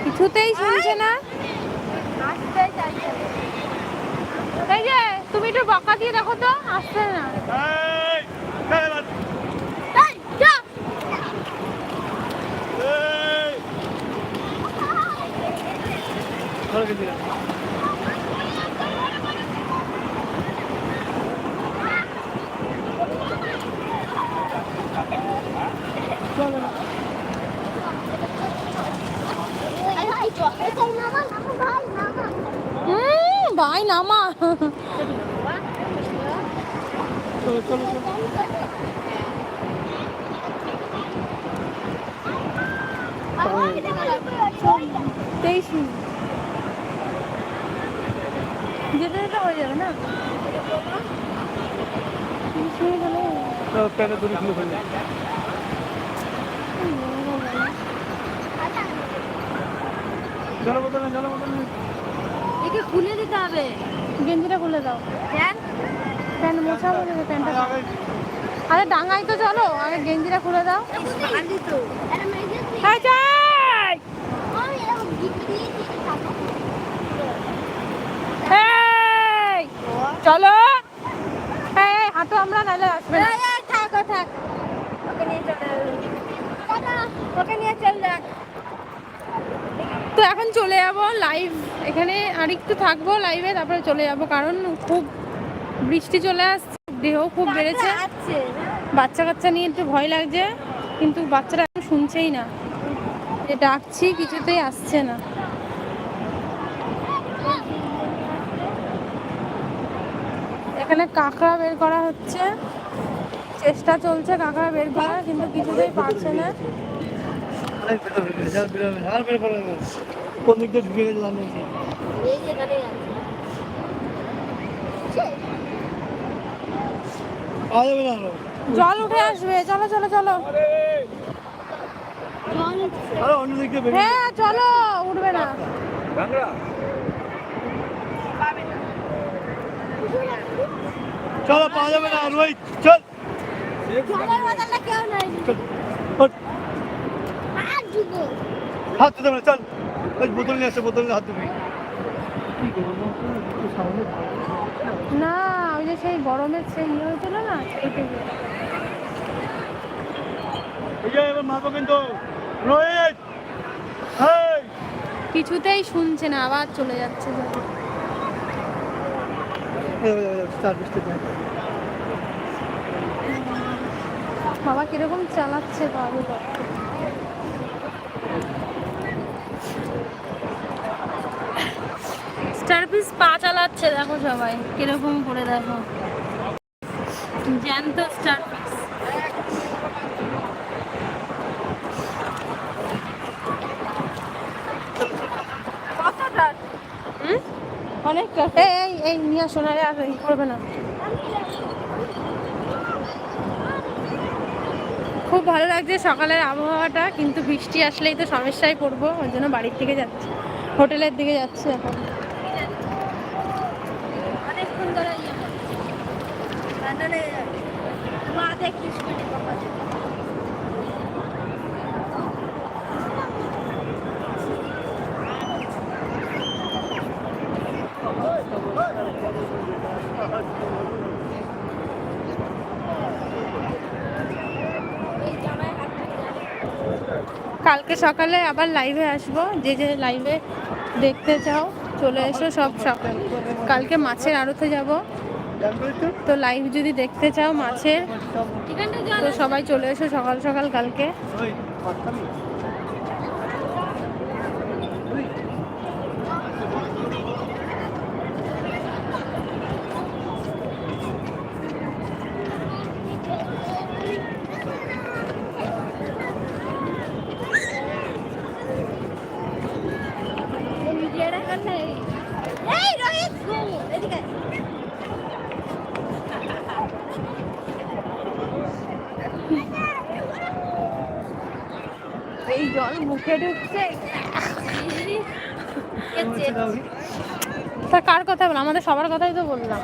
কিছুতেই শুনছে না। এই যে তুমি একটু বকা দিয়ে দেখো তো, আসছে না। ভাই নামা। চলো চলো চলো। 23 মিনিট যেতে যেতে হয়ে যাবে না? 30 মিনিট হলে প্যানে দড়ি খুলে ফেললে। জল বোতল নেই, জল বোতল নেই। একে খুলে দিতে হবে। গেঞ্জিটা খুলে দাও। প্যান্ট মোছা বলে প্যান্টটা। আরে ডাঙাই তো চলো, আগে গেঞ্জিটা খুলে দাও। চলো হাঁটো, আমরা নাহলে আসবে না। থাক থাক, ওকে নিয়ে চল যাক। তো এখন চলে যাব লাইভ, এখানে আর একটু থাকবো লাইভে, তারপরে চলে যাব, কারণ খুব বৃষ্টি চলে আসছে, দেহ খুব বেড়েছে, বাচ্চা কাচ্চা নিয়ে একটু ভয় লাগছে, কিন্তু বাচ্চারা একটু শুনছেই না, যে ডাকছি কিছুতেই আসছে না। এখানে কাঁকড়া বের করা হচ্ছে, চেষ্টা চলছে কাঁকড়া বের করার, কিন্তু কিছুতেই পারছে না। কোন দিক দিয়ে ঢুকে গেছে জানি। জল উঠে আসবে, চলো চলো চলো। অন্য দিক দিয়ে বেরিয়ে। হ্যাঁ চলো, উঠবে না। চলো, পাওয়া যাবে না রোহিত, চল। হাত দিতে হবে না, চল। ওই বোতল নিয়ে আসছে, বোতল নিয়ে হাত দিবি। না, ওই যে সেই গরমের সেই ইয়ে হয়েছিল না, সেই থেকে। এবার মারবো কিন্তু রোহিত। কিছুতেই শুনছে না, আবার চলে যাচ্ছে। বাবা কিরকম চালাচ্ছে বাবু, স্টারপিস পা চালাচ্ছে, দেখো সবাই কিরকম করে, দেখো জ্যান্ত স্টারপিস। অনেকটা। এই নিয়ে শোনারে আর ই করবে না। খুব ভালো লাগছে সকালের আবহাওয়াটা, কিন্তু বৃষ্টি আসলেই তো সমস্যায় পড়বো, ওই জন্য বাড়ির থেকে যাচ্ছি, হোটেলের দিকে যাচ্ছি এখন। অনেকক্ষণ ধরে কালকে সকালে আবার লাইভে আসবো, যে যে লাইভে দেখতে চাও চলে এসো সব সকাল। কালকে মাছের আড়তে যাব, তো লাইভ যদি দেখতে চাও মাছের, তো সবাই চলে এসো সকাল সকাল কালকে। এই জল মুখে ঢুকছে। তা কার কথা বল, আমাদের সবার কথাই তো বললাম।